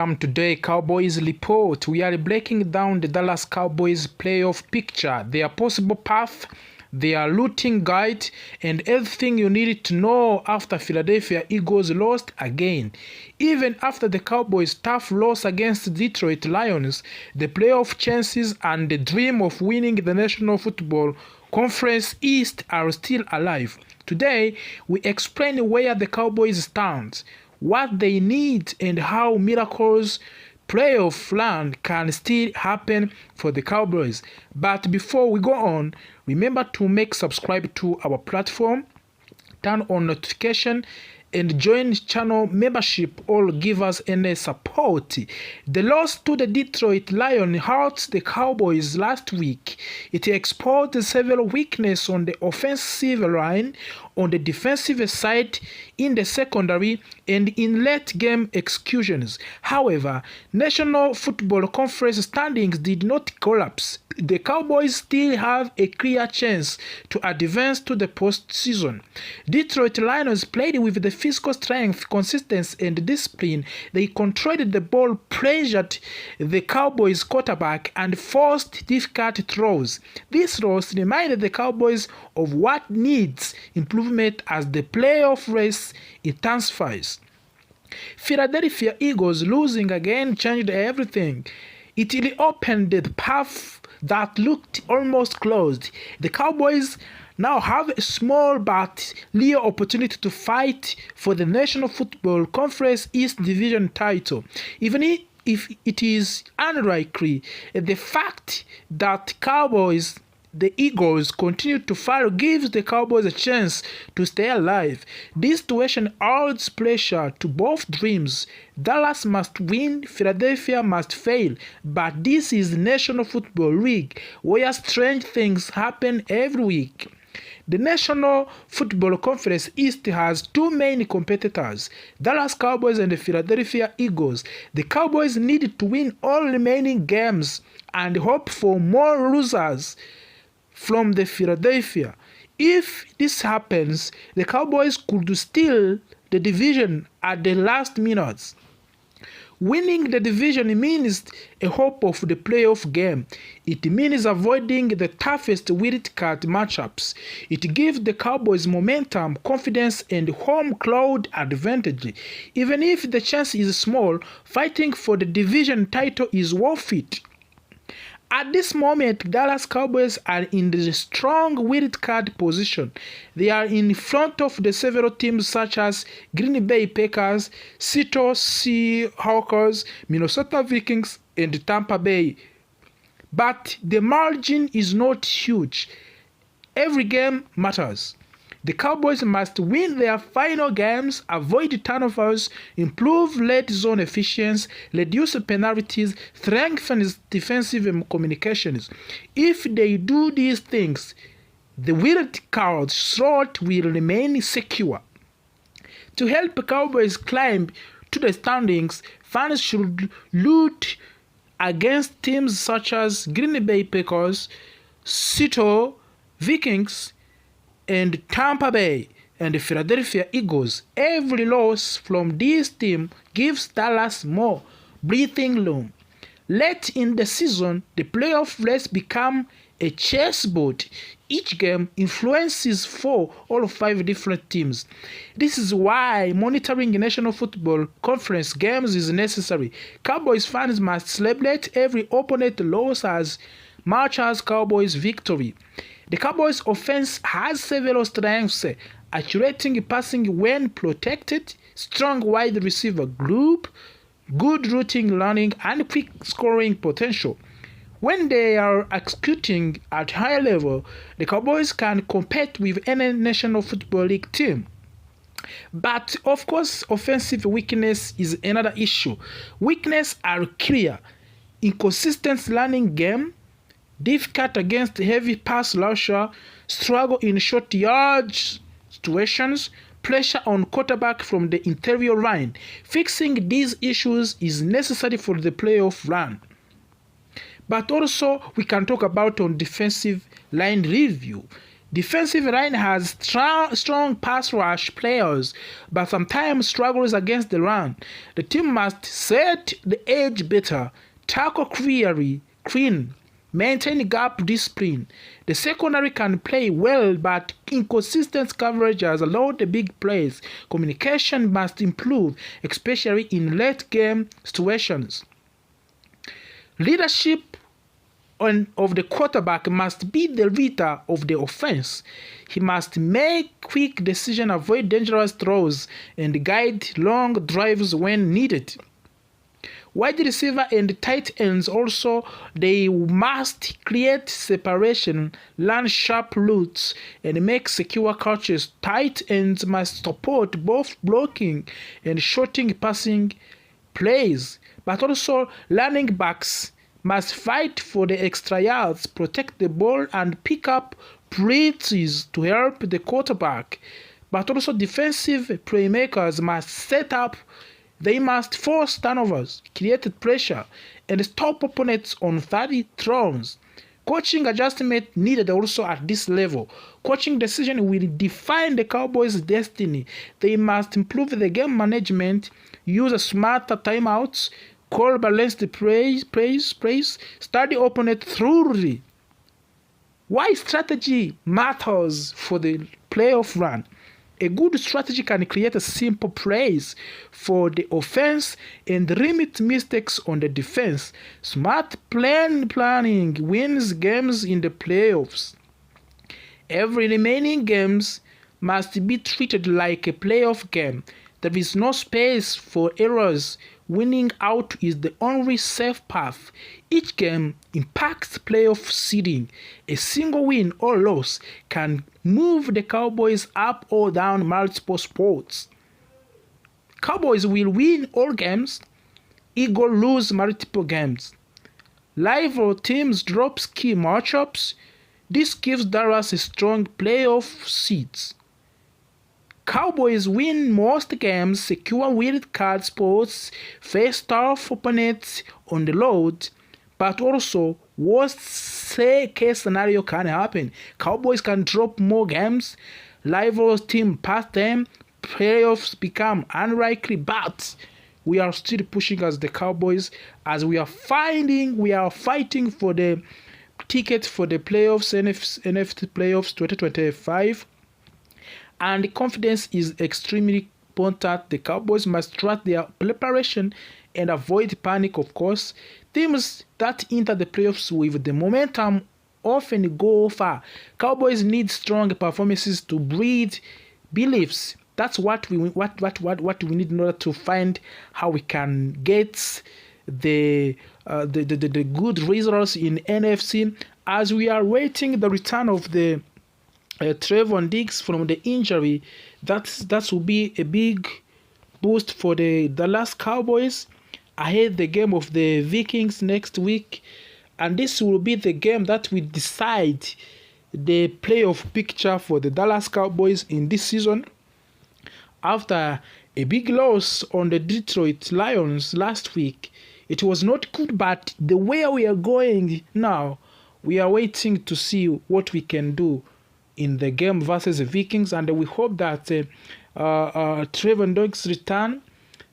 Today, Cowboys report. We are breaking down the Dallas Cowboys playoff picture, their possible path, their looting guide, and everything you needed to know after Philadelphia Eagles lost again. Even after the Cowboys' tough loss against Detroit Lions, the playoff chances and the dream of winning the National Football Conference East are still alive. Today, we explain where the Cowboys stand, what they need, and how miracles playoff run can still happen for the Cowboys. But before we go on, remember to subscribe to our platform, turn on notification, and join channel membership or give us any support. The loss to the Detroit Lions hurt the Cowboys last week. It exposed several weaknesses on the offensive line, on the defensive side, in the secondary, and in late-game executions. However, National Football Conference standings did not collapse. The Cowboys still have a clear chance to advance to the postseason. Detroit Lions played with the physical strength, consistency, and discipline. They controlled the ball, pressured the Cowboys quarterback, and forced difficult throws. This loss reminded the Cowboys of what needs improvement as the playoff race intensifies. Philadelphia Eagles losing again changed everything. It reopened the path that looked almost closed. The Cowboys now have a small but real opportunity to fight for the National Football Conference East Division title. Even if it is unlikely, the fact that the Eagles continue to fall gives the Cowboys a chance to stay alive. This situation adds pressure to both dreams. Dallas must win, Philadelphia must fail, but this is the National Football League, where strange things happen every week. The National Football Conference East has two main competitors, Dallas Cowboys and the Philadelphia Eagles. The Cowboys need to win all remaining games and hope for more losers from the Philadelphia. If this happens, the Cowboys could steal the division at the last minutes. Winning the division means a hope of the playoff game. It means avoiding the toughest wildcard matchups. It gives the Cowboys momentum, confidence, and home crowd advantage. Even if the chance is small, fighting for the division title is worth it. At this moment, Dallas Cowboys are in the strong wildcard position. They are in front of the several teams such as Green Bay Packers, Seattle Seahawks, Minnesota Vikings, and Tampa Bay. But the margin is not huge. Every game matters. The Cowboys must win their final games, avoid turnovers, improve red zone efficiency, reduce penalties, strengthen defensive communications. If they do these things, the wild card slot will remain secure. To help the Cowboys climb to the standings, fans should root against teams such as Green Bay Packers, Seattle Vikings, and Tampa Bay and the Philadelphia Eagles. Every loss from this team gives Dallas more breathing room. Late in the season, the playoff race becomes a chessboard. Each game influences 4 or 5 different teams. This is why monitoring National Football Conference games is necessary. Cowboys fans must celebrate every opponent loss as much as Cowboys victory. The Cowboys offense has several strengths: accurate passing when protected, strong wide receiver group, good routing running, and quick scoring potential. When they are executing at high level, the Cowboys can compete with any National Football League team. But of course, offensive weakness is another issue. Weaknesses are clear: inconsistent running game, difficult against heavy pass rusher, struggle in short yardage situations, pressure on quarterback from the interior line. Fixing these issues is necessary for the playoff run. But also, we can talk about on defensive line review. Defensive line has strong pass rush players, but sometimes struggles against the run. The team must set the edge better, tackle clean, maintain gap discipline. The secondary can play well, but inconsistent coverage has allowed the big plays. Communication must improve, especially in late game situations. Leadership of the quarterback must be the leader of the offense. He must make quick decisions, avoid dangerous throws, and guide long drives when needed. Wide receiver and tight ends also, they must create separation, learn sharp routes, and make secure catches. Tight ends must support both blocking and shorting passing plays, but also running backs must fight for the extra yards, protect the ball, and pick up blitzes to help the quarterback. But also defensive playmakers must set up. They must force turnovers, create pressure, and stop opponents on 30 throws. Coaching adjustment needed also at this level. Coaching decision will define the Cowboys' destiny. They must improve the game management, use smarter timeouts, call balanced plays, study opponent thoroughly. Why strategy matters for the playoff run? A good strategy can create simple plays for the offense and limit mistakes on the defense. Smart planning wins games in the playoffs. Every remaining games must be treated like a playoff game. There is no space for errors. Winning out is the only safe path. Each game impacts playoff seeding. A single win or loss can move the Cowboys up or down multiple spots. Cowboys will win all games. Eagles lose multiple games. Rival teams drop key matchups. This gives Dallas a strong playoff seeds. Cowboys win most games, secure wild card spots, face tough opponents on the road, but also worst case scenario can happen. Cowboys can drop more games, rivals team pass them, playoffs become unlikely, but we are still pushing as the Cowboys as we are fighting for the ticket for the playoffs, NFC playoffs 2025. And confidence is extremely important. The Cowboys must trust their preparation and avoid panic, of course. Teams that enter the playoffs with the momentum often go far. Cowboys need strong performances to breed beliefs. That's what we need in order to find how we can get the good results in NFC as we are waiting the return of the Trevon Diggs from the injury. That will be a big boost for the Dallas Cowboys ahead the game of the Vikings next week, and this will be the game that will decide the playoff picture for the Dallas Cowboys in this season. After a big loss on the Detroit Lions last week, it was not good, but the way we are going now, we are waiting to see what we can do in the game versus the Vikings, and we hope that Trevon Diggs' return,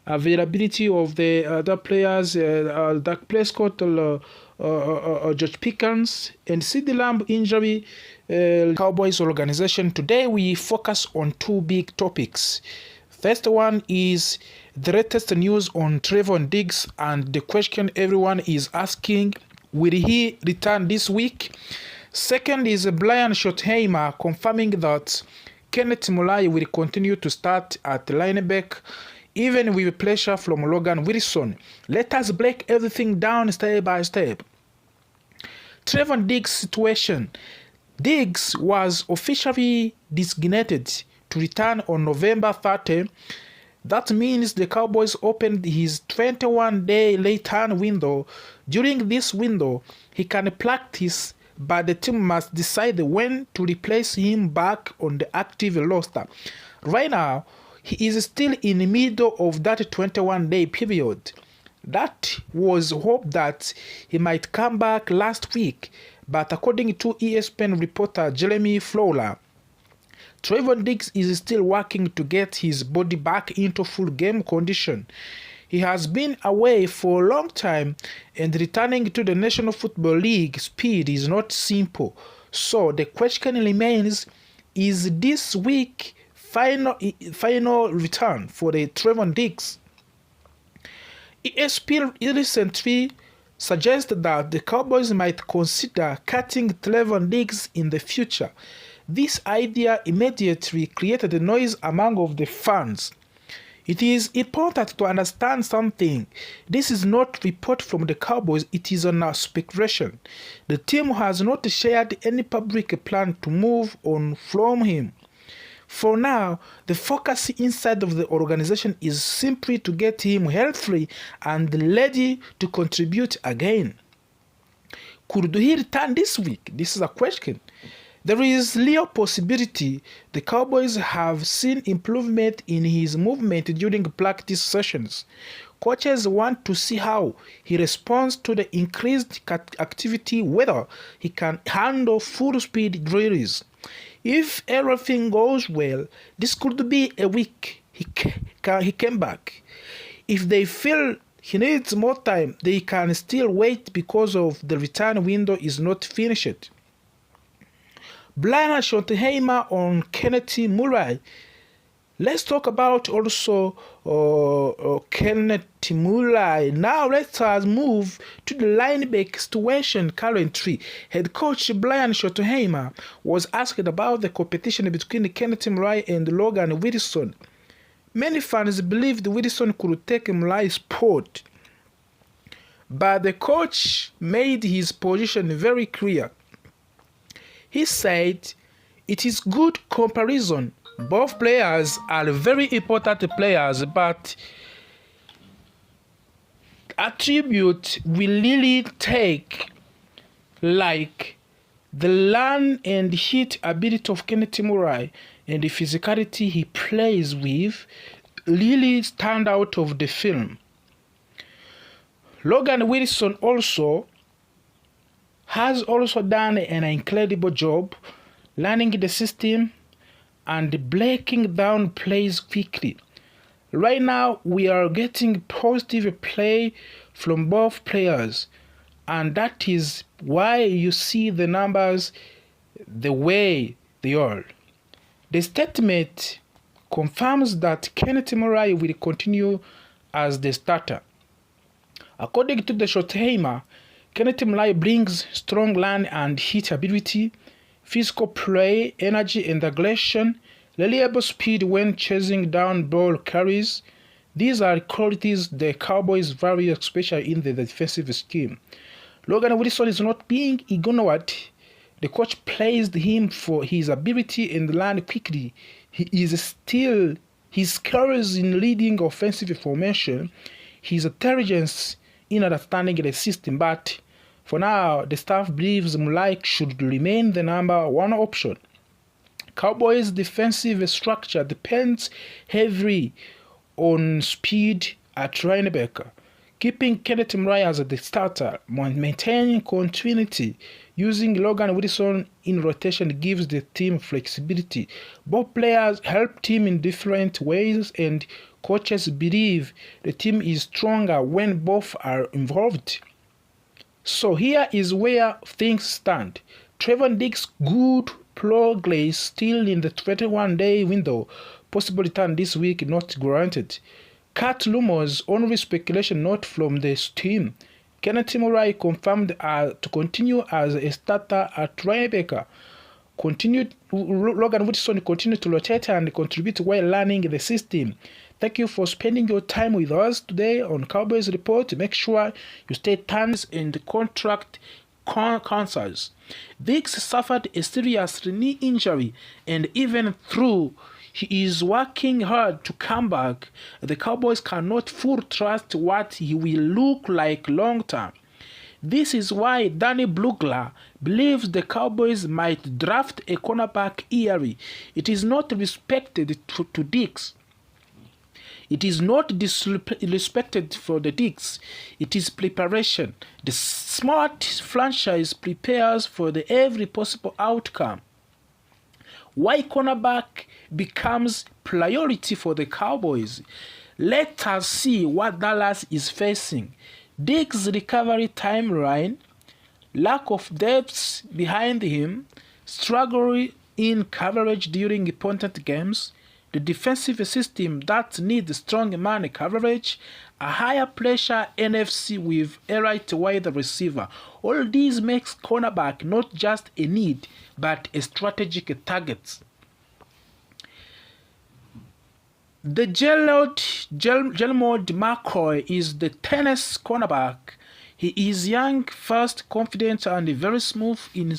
availability of the other players, Dak Prescott, George Pickens, and CeeDee Lamb injury, Cowboys organization. Today we focus on two big topics. First one is the latest news on Trevon Diggs and the question everyone is asking, will he return this week? Second is Brian Schottenheimer confirming that Kenneth Murray will continue to start at linebacker, even with pressure from Logan Wilson. Let us break everything down step by step. Trevon Diggs' situation. Diggs was officially designated to return on November 30. That means the Cowboys opened his 21-day return window. During this window, he can practice, but the team must decide when to replace him back on the active roster. Right now, he is still in the middle of that 21-day period. That was hope that he might come back last week, But according to ESPN reporter Jeremy Fowler, Trevon Diggs is still working to get his body back into full game condition. He has been away for a long time, and returning to the National Football League speed is not simple. So the question remains, is this week final return for the Trevon Diggs? ESPN recently suggested that the Cowboys might consider cutting Trevon Diggs in the future. This idea immediately created a noise among the fans. It is important to understand something. This is not report from the Cowboys, it is on speculation. The team has not shared any public plan to move on from him. For now, the focus inside of the organization is simply to get him healthy and ready to contribute again. Could he return this week? This is a question. There is real possibility the Cowboys have seen improvement in his movement during practice sessions. Coaches want to see how he responds to the increased activity, whether he can handle full-speed drills. If everything goes well, this could be a week he came back. If they feel he needs more time, they can still wait because of the return window is not finished. Brian Schottenheimer on Kenneth Murray. Let's talk about also Kenneth Murray. Now let us move to the linebacker situation currently. Head coach Brian Schottenheimer was asked about the competition between Kenneth Murray and Logan Wilson. Many fans believed Wilson could take Murray's spot, but the coach made his position very clear. He said, "It is good comparison. Both players are very important players, but attribute will really take, like the run and hit ability of Kenneth Murray and the physicality he plays with really stand out of the film. Logan Wilson has also done an incredible job learning the system and breaking down plays quickly. Right now, we are getting positive play from both players, and that is why you see the numbers the way they are." The statement confirms that Kenneth Murray will continue as the starter. According to the Schottenheimer, Kenneth Murray brings strong run and hit ability, physical play, energy and aggression, reliable speed when chasing down ball carries. These are qualities the Cowboys value, especially in the defensive scheme. Logan Wilson is not being ignored. The coach praised him for his ability and learn quickly. His skills in leading offensive formation, his intelligence in understanding the system, but for now, the staff believes Murray should remain the number one option. Cowboys' defensive structure depends heavily on speed at linebacker. Keeping Kenneth Murray as the starter, maintaining continuity, using Logan Wilson in rotation gives the team flexibility. Both players help team in different ways, and coaches believe the team is stronger when both are involved. So here is where things stand. Trevon Diggs' good progress still in the 21-day window. Possible return this week not granted. Cut rumors, only speculation not from the team. Kenneth Murray confirmed to continue as a starter at linebacker. Logan Wilson continued to rotate and contribute while learning the system. Thank you for spending your time with us today on Cowboys Report. Make sure you stay tuned in the contract concerns. Diggs suffered a serious knee injury, and even though he is working hard to come back, the Cowboys cannot fully trust what he will look like long term. This is why Danny Blugler believes the Cowboys might draft a cornerback early. It is not respected to Diggs. It is not disrespected for the Dicks. It is preparation. The smart franchise prepares for every possible outcome. Why cornerback becomes priority for the Cowboys? Let us see what Dallas is facing. Diggs' recovery timeline, lack of depth behind him, struggle in coverage during important games, the defensive system that needs strong man coverage, a higher pressure NFC with a right wide receiver. All these makes cornerback not just a need, but a strategic target. The Jelmod McCoy is the tennis cornerback. He is young, fast, confident, and very smooth in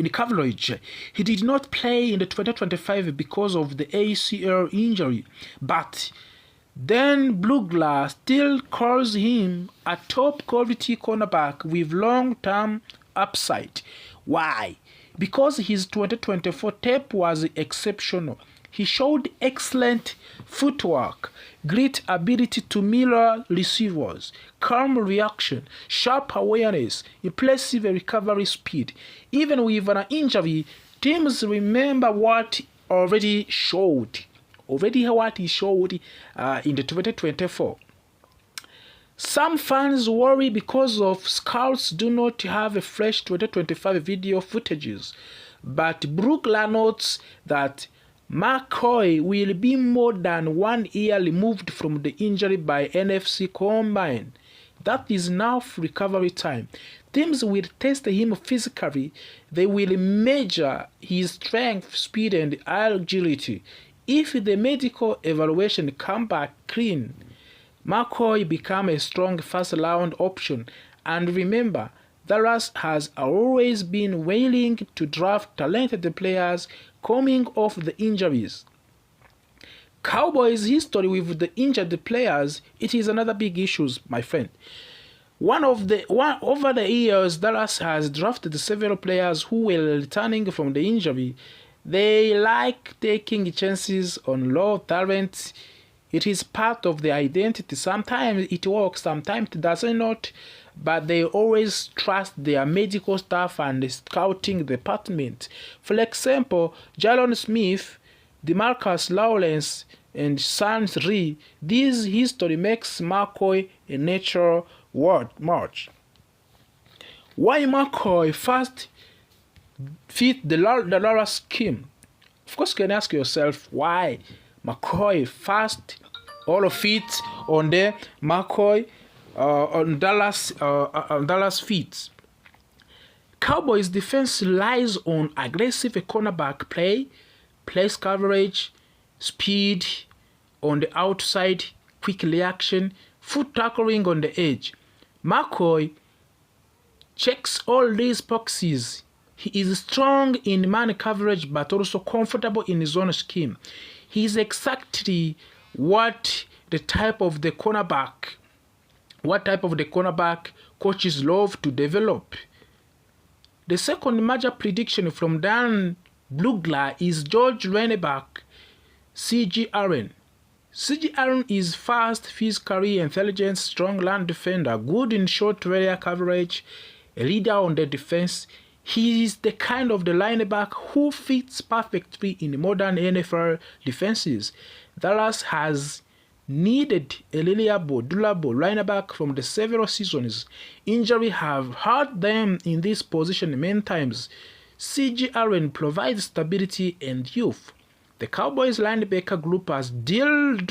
coverage. He did not play in the 2025 because of the ACL injury, but then Blugler still calls him a top-quality cornerback with long-term upside. Why? Because his 2024 tape was exceptional. He showed excellent footwork, great ability to mirror receivers, calm reaction, sharp awareness, impressive recovery speed. Even with an injury, teams remember what he showed in the 2024. Some fans worry because of scouts do not have a fresh 2025 video footages, but Brugler notes that McCoy will be more than 1 year removed from the injury by NFC Combine. That is enough recovery time. Teams will test him physically. They will measure his strength, speed, and agility. If the medical evaluation comes back clean, McCoy becomes a strong first-round option. And remember, Dallas has always been willing to draft talented players coming off the injuries. Cowboys' history with the injured players, it is another big issue, my friend. Over the years, Dallas has drafted several players who were returning from the injury. They like taking chances on low talent. It is part of the identity. Sometimes it works, sometimes it does not. But they always trust their medical staff and the scouting department. For example, Jalen Smith, DeMarcus Lawrence, and Sans Ree, this history makes McCoy a natural match. Why McCoy first fit the Dallas scheme? Of course, you can ask yourself why McCoy first all fit on the McCoy on Dallas feet. Cowboys defense relies on aggressive cornerback play, place coverage, speed on the outside, quick reaction, foot tackling on the edge. McCoy checks all these boxes. He is strong in man coverage but also comfortable in his own scheme. He is exactly what type of the cornerback coaches love to develop. The second major prediction from Dan Blugler is George Runneback, C.G. Aaron. C.G. Aaron is fast, physically intelligent, strong land defender, good in short area coverage, a leader on the defense. He is the kind of the linebacker who fits perfectly in modern NFL defenses. Dallas has needed a reliable, durable linebacker from the several seasons. Injury have hurt them in this position many times. C.G. Aaron provides stability and youth. The Cowboys linebacker group has drilled